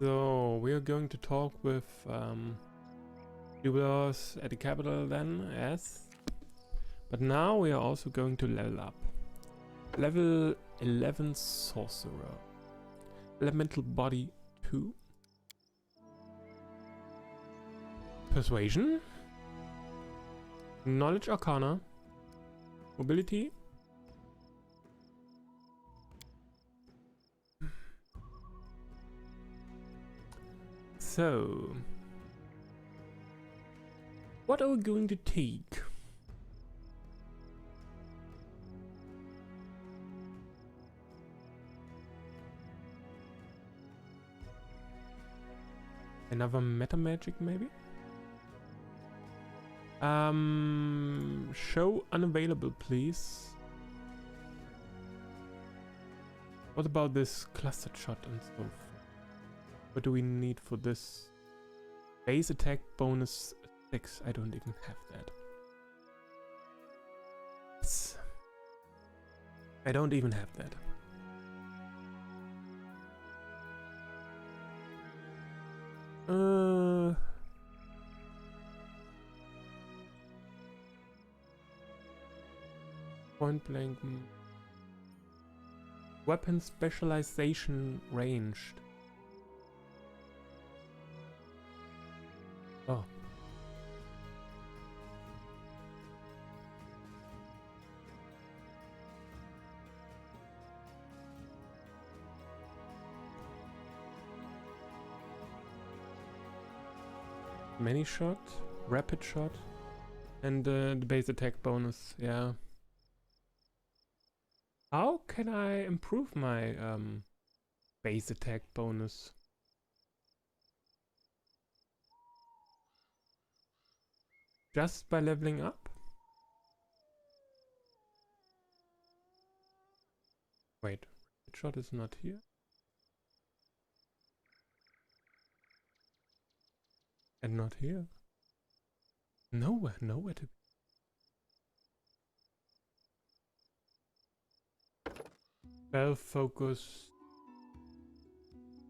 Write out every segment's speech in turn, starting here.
So we are going to talk with Jubilers at the capital then, yes. But now we are also going to level up. Level 11 Sorcerer. Elemental Body 2. Persuasion. Knowledge Arcana. Mobility. So, what are we going to take? Another meta magic, maybe? Show unavailable, please. What about this clustered shot and so forth? What do we need for this? Base attack bonus 6. I don't even have that. Yes. I don't even have that. Point blank. Weapon specialization ranged. Oh. Many shot, rapid shot, and the base attack bonus, yeah. How can I improve my base attack bonus? Just by leveling up? Wait, rapid shot is not here. And not here. Nowhere to be. Spell focus.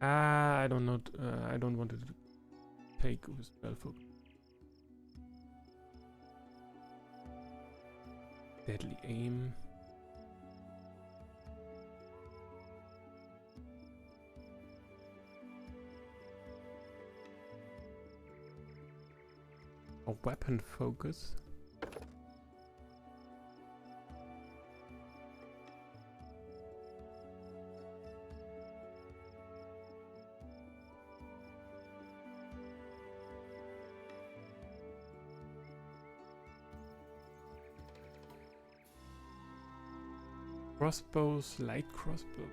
I don't know. I don't want to take with spell focus. Deadly aim. A weapon focus. Crossbows, light crossbow.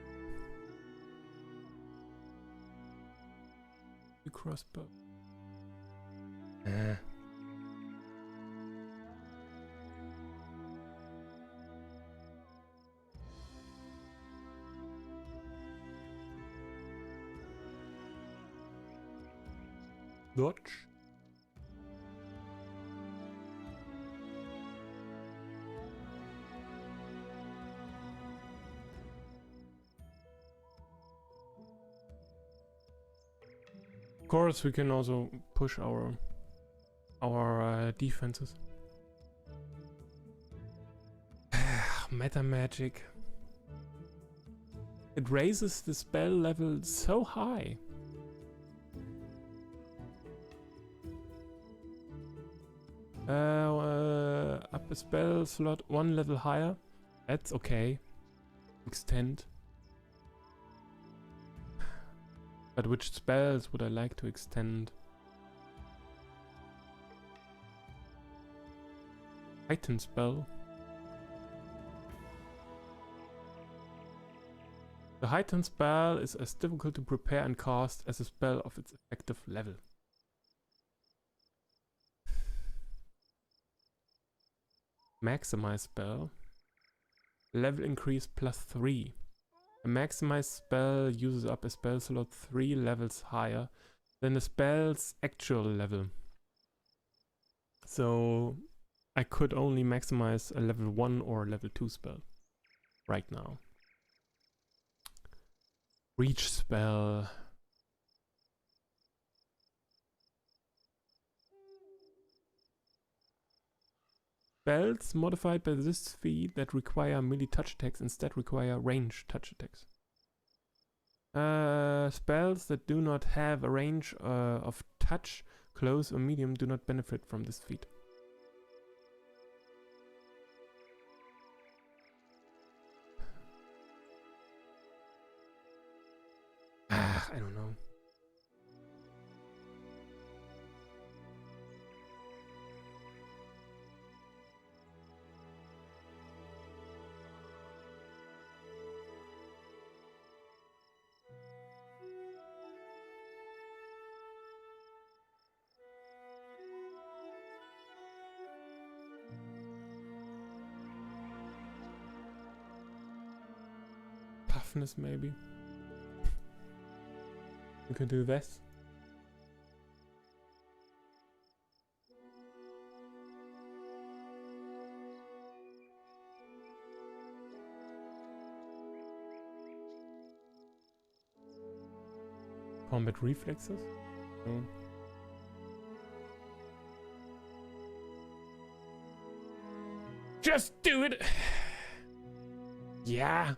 Crossbow. Dodge. Of course, we can also push our defenses. Meta magic. It raises the spell level so high. Up a spell slot 1 level higher. That's okay. Extend. But which spells would I like to extend? Heighten spell. The heightened spell is as difficult to prepare and cast as a spell of its effective level. Maximize spell. Level increase +3. A maximized spell uses up a spell slot 3 levels higher than the spell's actual level. So I could only maximize a level 1 or level 2 spell right now. Reach spell. Spells modified by this feat that require melee touch attacks instead require range touch attacks. Spells that do not have a range of touch, close, or medium do not benefit from this feat. I don't know. Toughness, maybe. We could do this. Combat reflexes? No. Just do it! Ja.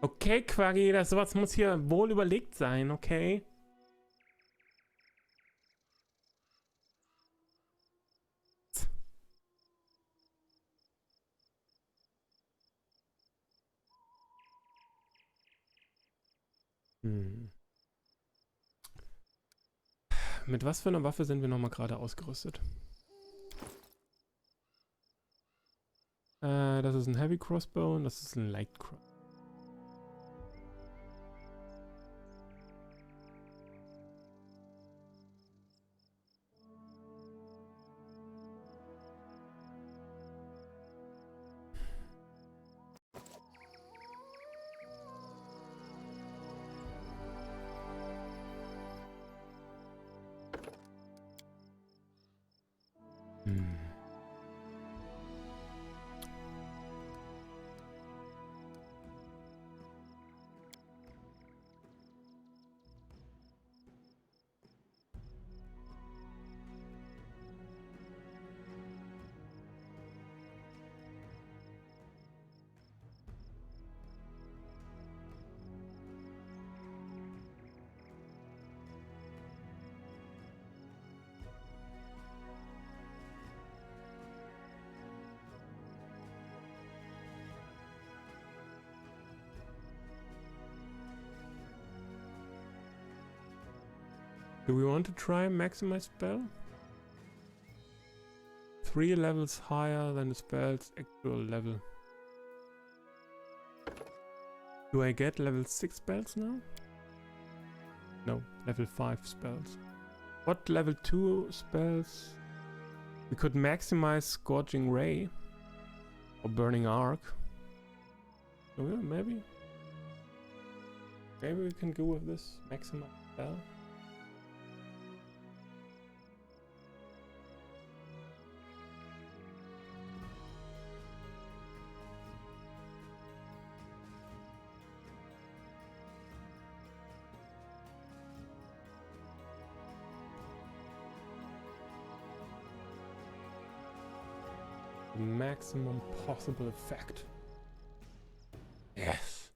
Okay, Quaggy, das sowas muss hier wohl überlegt sein, okay? Mit was für einer Waffe sind wir nochmal gerade ausgerüstet? Das ist ein Heavy Crossbow und das ist ein Light Crossbow. Do we want to try maximize spell? 3 levels higher than the spell's actual level. Do I get level 6 spells now? No, level 5 spells. What level 2 spells? We could maximize Scorching Ray or Burning Arc. Oh yeah, maybe. Maybe we can go with this maximize spell. Maximum possible effect. Yes.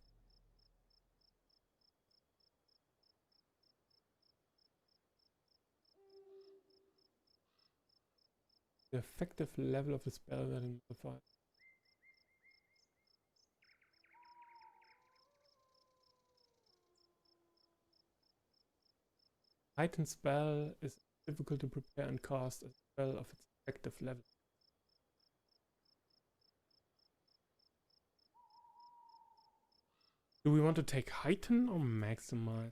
The effective level of the spell that is modified. Heightened spell is difficult to prepare and cast as a spell of its effective level. Do we want to take heighten or maximize?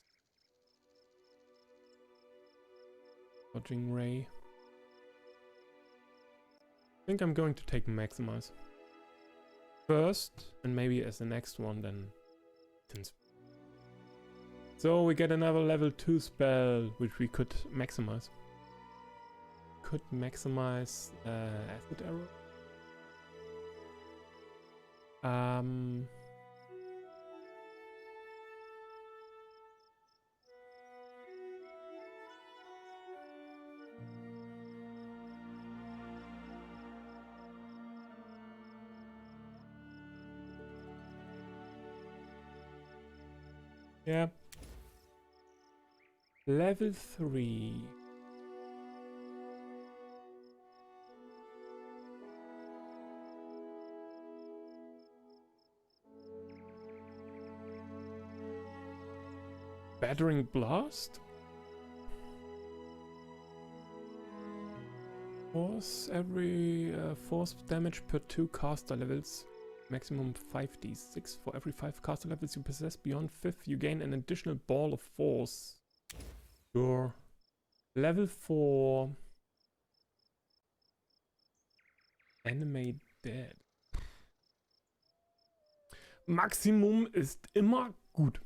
Dodging Ray. I think I'm going to take maximize first, and maybe as the next one then. So we get another level 2 spell which we could maximize. Could maximize acid arrow. Yeah. Level 3. Battering Blast? Force every force damage per 2 caster levels. Maximum 5d6 for every 5 caster levels you possess. Beyond 5th, you gain an additional ball of force. Your level 4 Anime Dead. Maximum ist immer gut.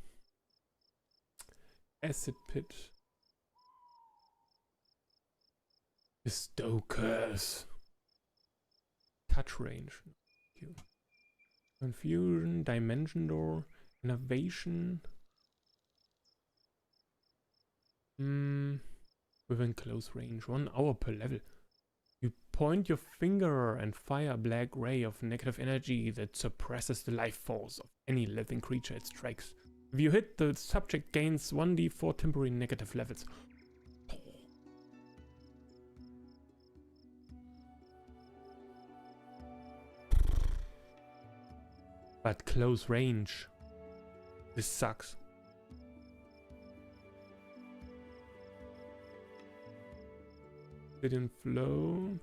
Acid Pit. Bestow Curse. Touch range. Confusion, Dimension Door, Innovation. Within close range. 1 hour per level. You point your finger and fire a black ray of negative energy that suppresses the life force of any living creature it strikes. If you hit, the subject gains 1d4 temporary negative levels. But close range. This sucks. Didn't flow.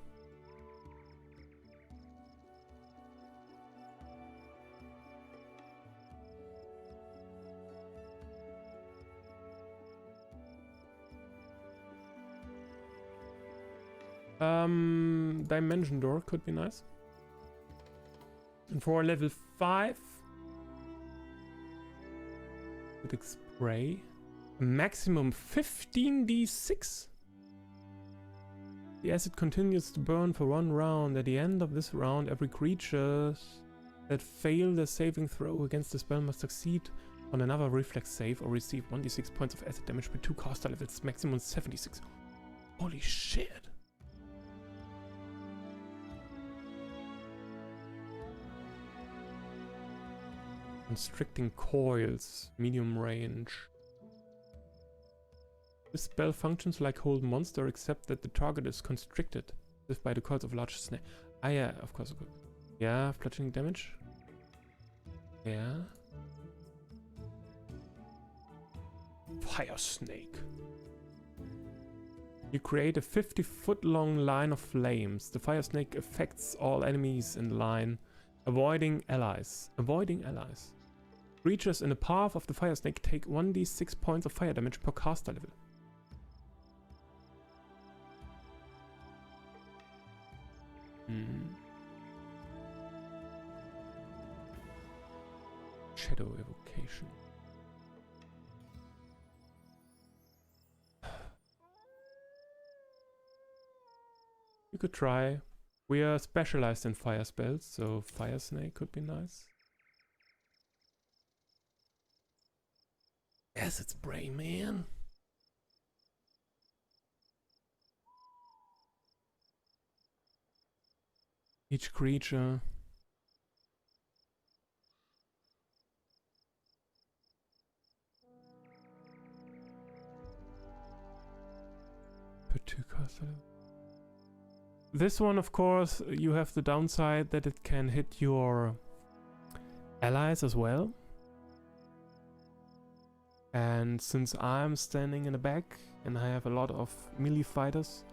Dimension Door could be nice. And for level 5, Critical Spray, maximum 15d6. The acid continues to burn for 1 round. At the end of this round, every creature that failed a saving throw against the spell must succeed on another reflex save or receive 1d6 points of acid damage per 2 caster levels, maximum 76. Holy shit! Constricting Coils, medium range. This spell functions like Hold Monster, except that the target is constricted, as if by the coils of large snake. Ah yeah, of course. Yeah, bludgeoning damage. Yeah. Fire Snake. You create a 50-foot long line of flames. The Fire Snake affects all enemies in line, avoiding allies. Creatures in the path of the Fire Snake take 1d6 points of fire damage per caster level. Shadow Evocation. You could try. We are specialized in fire spells, so Fire Snake could be nice. Acid Spray, man. Each creature. Per 2 caster. This one, of course, you have the downside that it can hit your allies as well. And since I'm standing in the back and I have a lot of melee fighters,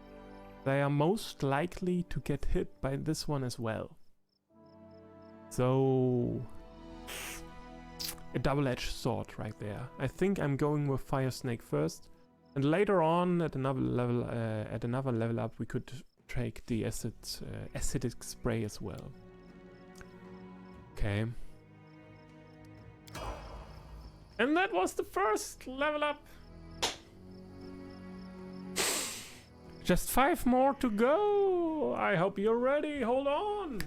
they are most likely to get hit by this one as well. So, a double-edged sword right there. I think I'm going with Fire Snake first, and later on at another level up, we could take the acidic spray as well. Okay. And that was the first level up. Just 5 more to go. I hope you're ready. Hold on.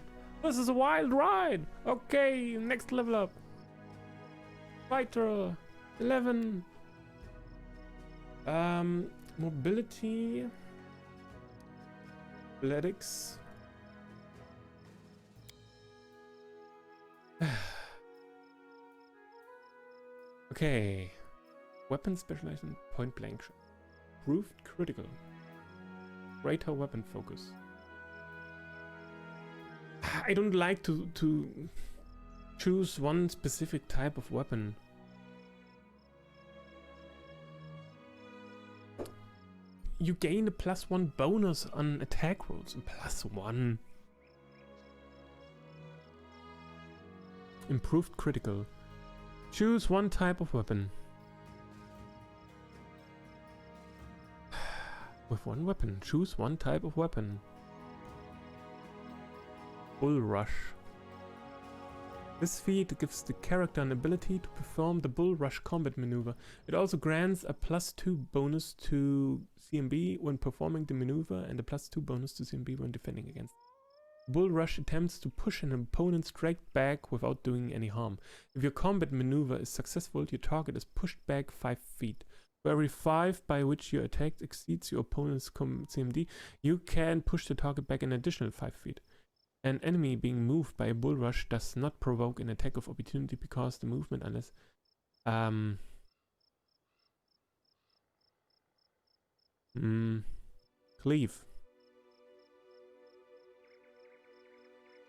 This is a wild ride. Okay, next level up. Fighter 11. Mobility. Athletics. Okay. Weapon specialization, point blank shot. Proved critical. Greater weapon focus. I don't like to choose one specific type of weapon. You gain a +1 bonus on attack rolls. +1. Improved critical. Choose one type of weapon. With one weapon. Choose one type of weapon. Bull Rush. This feat gives the character an ability to perform the Bull Rush combat maneuver. It also grants a +2 bonus to CMB when performing the maneuver and a +2 bonus to CMB when defending against. Bull Rush attempts to push an opponent straight back without doing any harm. If your combat maneuver is successful, your target is pushed back 5 feet. For every 5 by which your attack exceeds your opponent's CMD, you can push the target back an additional 5 feet. An enemy being moved by a Bull Rush does not provoke an attack of opportunity because the movement unless... Cleave.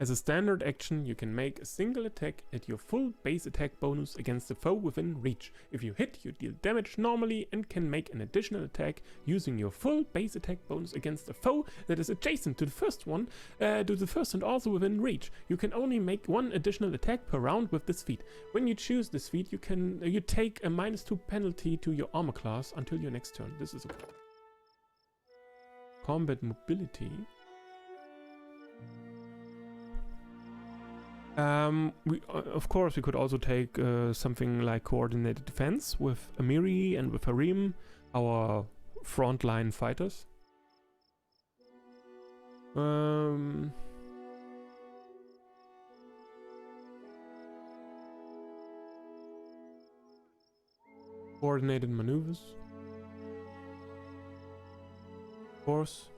As a standard action, you can make a single attack at your full base attack bonus against a foe within reach. If you hit, you deal damage normally and can make an additional attack using your full base attack bonus against a foe that is adjacent to the first one, and also within reach. You can only make one additional attack per round with this feat. When you choose this feat, you take a -2 penalty to your armor class until your next turn. This is a combat mobility. Of course, we could also take something like coordinated defense with Amiri and with Harim, our frontline fighters. Coordinated maneuvers. Of course.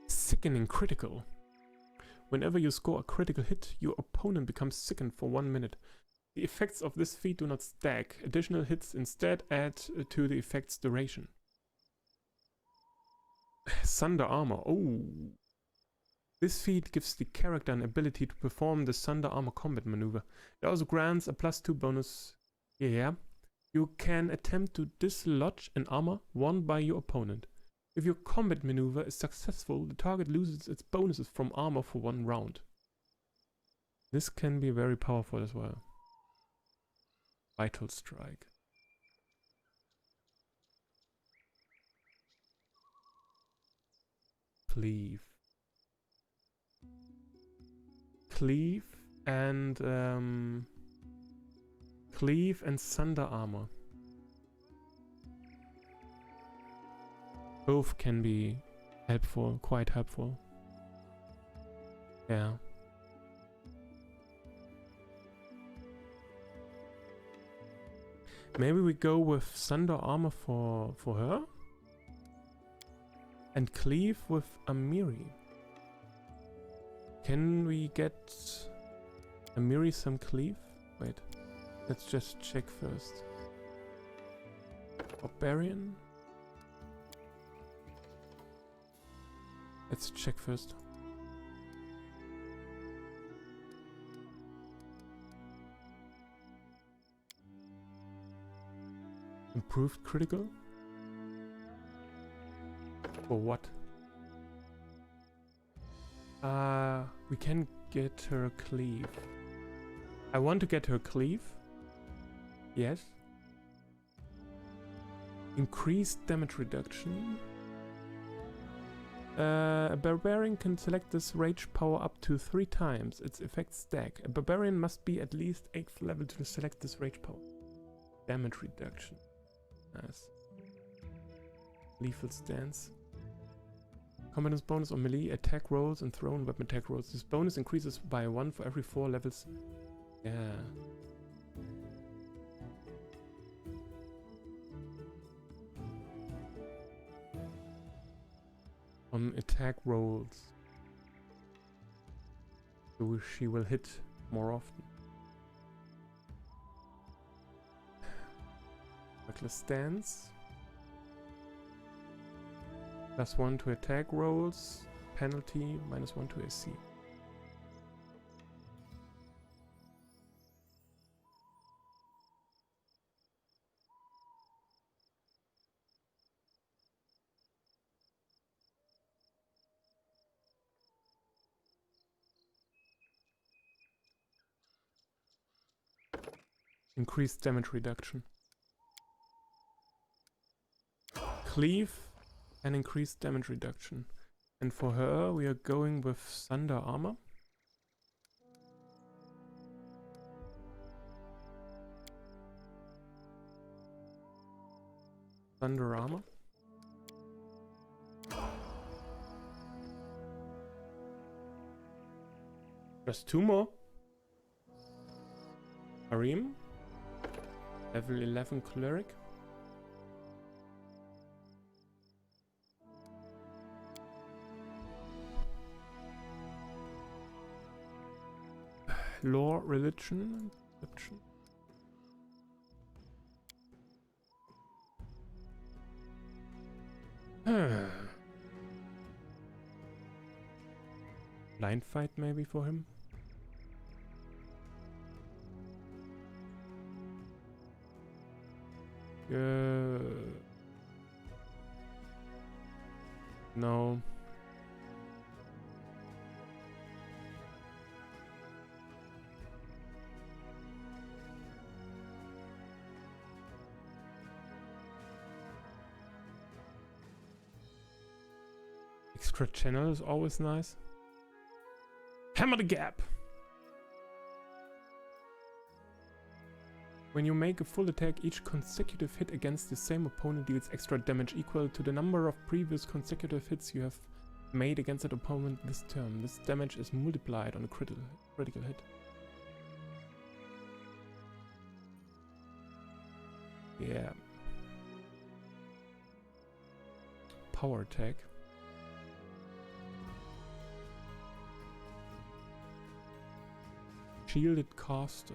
Sickening critical. Whenever you score a critical hit, your opponent becomes sickened for 1 minute. The effects of this feat do not stack. Additional hits instead add to the effect's duration. Sunder Armor. Oh. This feat gives the character an ability to perform the Sunder Armor combat maneuver. It also grants a +2 bonus. Yeah. You can attempt to dislodge an armor worn by your opponent. If your combat maneuver is successful, the target loses its bonuses from armor for 1 round. This can be very powerful as well. Vital Strike. Cleave. Cleave and Sunder Armor. Both can be helpful, quite helpful. Yeah. Maybe we go with Sunder Armor for her. And Cleave with Amiri. Can we get Amiri some Cleave? Wait, let's just check first. Barbarian? Let's check first. Improved critical? For what? We can get her Cleave. I want to get her Cleave. Yes. Increased damage reduction. A barbarian can select this rage power up to 3 times. Its effects stack. A barbarian must be at least 8th level to select this rage power. Damage reduction. Nice. Lethal stance. Competence bonus on melee attack rolls and thrown weapon attack rolls. This bonus increases by 1 for every 4 levels. Yeah. On attack rolls. So she will hit more often. Reckless stance. +1 to attack rolls. Penalty, -1 to AC. Increased damage reduction. Cleave and increased damage reduction. And for her, we are going with Thunder Armor. Thunder Armor. Just 2 more. Harim. Level 11 Cleric. Lore, Religion, Perception. Blind fight maybe for him. No. Extra channel is always nice. Hammer the gap! When you make a full attack, each consecutive hit against the same opponent deals extra damage equal to the number of previous consecutive hits you have made against that opponent this turn. This damage is multiplied on a critical hit. Yeah. Power attack. Shielded caster.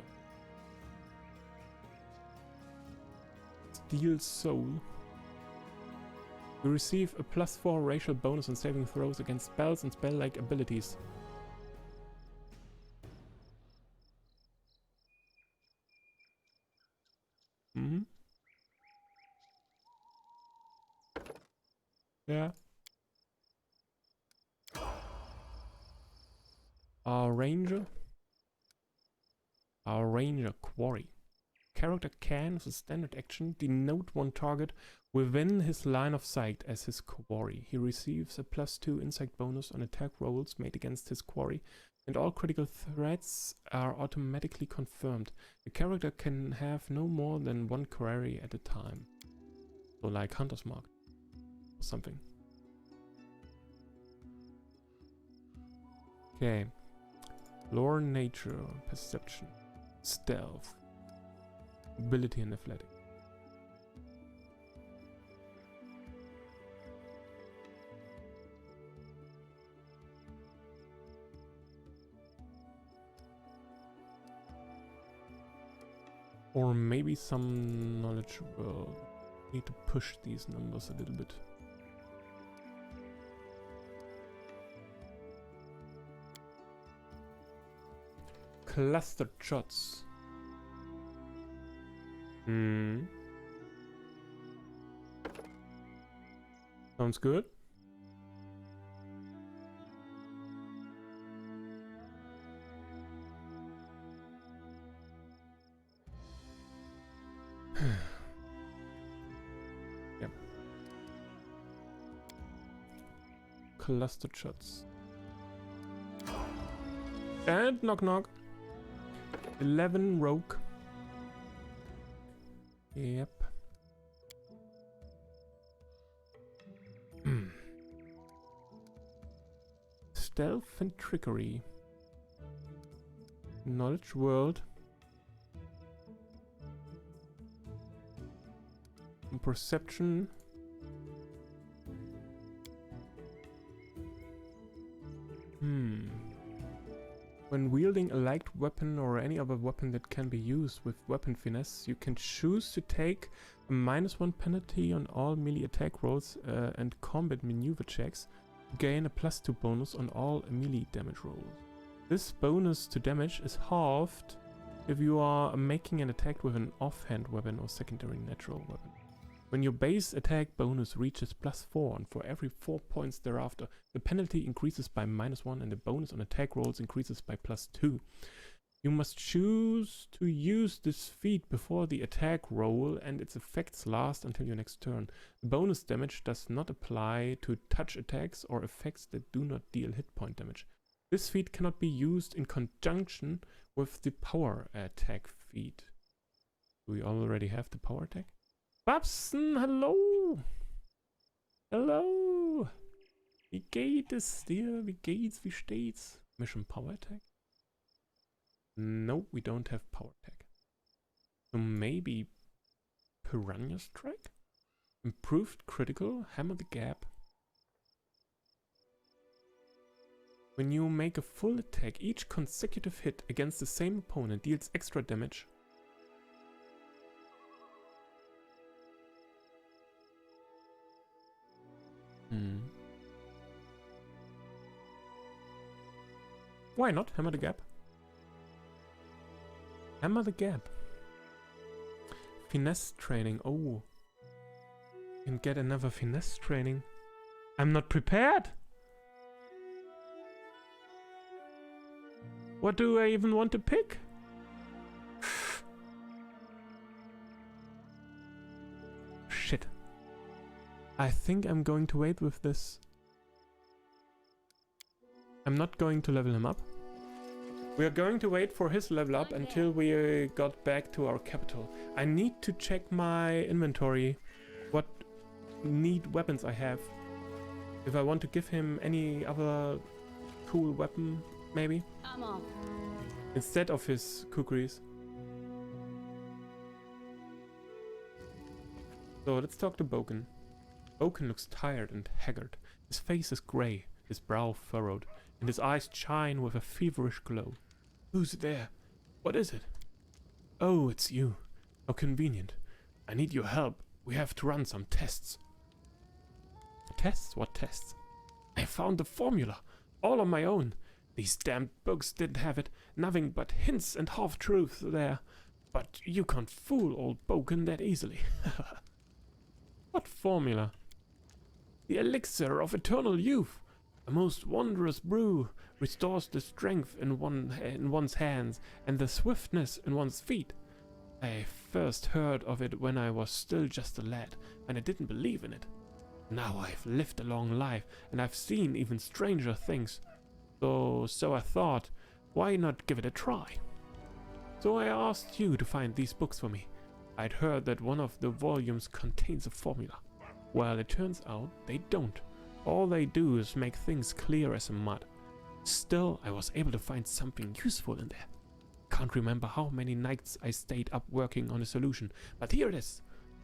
Steel Soul. You receive a +4 racial bonus on saving throws against spells and spell-like abilities. Yeah. Our Ranger Quarry. Character can, as a standard action, denote one target within his line of sight as his quarry. He receives a +2 insight bonus on attack rolls made against his quarry, and all critical threats are automatically confirmed. The character can have no more than one quarry at a time. So like Hunter's Mark or something. Okay. Lore, Nature, Perception, Stealth, Ability and Athletic. Or maybe some knowledge will need to push these numbers a little bit. Clustered shots. Sounds good. Yep. Clustered shots. And knock knock. 11 rogue. Yep. Stealth and trickery. Knowledge world. And perception. When wielding a light weapon or any other weapon that can be used with weapon finesse, you can choose to take a -1 penalty on all melee attack rolls and combat maneuver checks to gain a +2 bonus on all melee damage rolls. This bonus to damage is halved if you are making an attack with an offhand weapon or secondary natural weapon. When your base attack bonus reaches +4 and for every 4 points thereafter, the penalty increases by -1 and the bonus on attack rolls increases by +2. You must choose to use this feat before the attack roll and its effects last until your next turn. The bonus damage does not apply to touch attacks or effects that do not deal hit point damage. This feat cannot be used in conjunction with the power attack feat. Do we already have the power attack? Babsen, hallo! Hallo! Wie geht es dir? Wie geht's? Wie steht's? Mission Power Attack? No, we don't have Power Attack. So maybe Piranha Strike? Improved Critical, Hammer the Gap. When you make a full attack, each consecutive hit against the same opponent deals extra damage. Why not? Hammer the Gap. Hammer the Gap. Finesse training. Oh. Can get another finesse training. I'm not prepared. What do I even want to pick? Shit. I think I'm going to wait with this. I'm not going to level him up. We are going to wait for his level up until we got back to our capital. I need to check my inventory, what neat weapons I have. If I want to give him any other cool weapon, maybe. I'm off. Instead of his kukris. So let's talk to Boken. Boken looks tired and haggard. His face is grey, his brow furrowed, and his eyes shine with a feverish glow. Who's there? What is it? Oh, it's you. How convenient. I need your help. We have to run some tests. Tests? What tests? I found the formula. All on my own. These damned books didn't have it. Nothing but hints and half-truths there. But you can't fool old Boken that easily. What formula? The elixir of eternal youth. A most wondrous brew, restores the strength in one's hands and the swiftness in one's feet. I first heard of it when I was still just a lad, and I didn't believe in it. Now I've lived a long life, and I've seen even stranger things. So I thought, why not give it a try? So I asked you to find these books for me. I'd heard that one of the volumes contains a formula. Well, it turns out they don't. All they do is make things clear as mud. Still, I was able to find something useful in there. Can't remember how many nights I stayed up working on a solution, but here it is.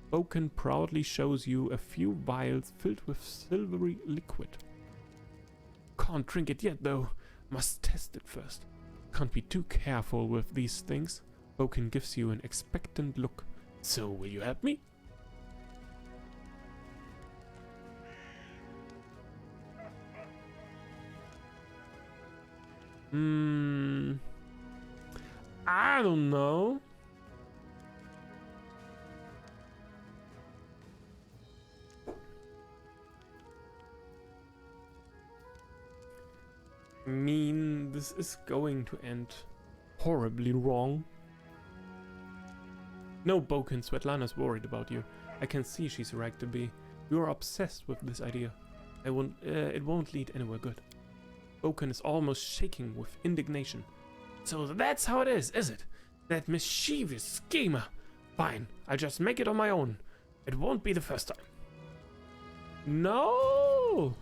Boken proudly shows you a few vials filled with silvery liquid. Can't drink it yet though. Must test it first. Can't be too careful with these things. Boken gives you an expectant look. So, will you help me? I don't know. I mean, this is going to end horribly wrong. No, Boken, Svetlana's worried about you. I can see she's right to be. You are obsessed with this idea. It won't lead anywhere good. Boken is almost shaking with indignation. So that's how it is it? That mischievous schemer. Fine, I'll just make it on my own. It won't be the first time. No!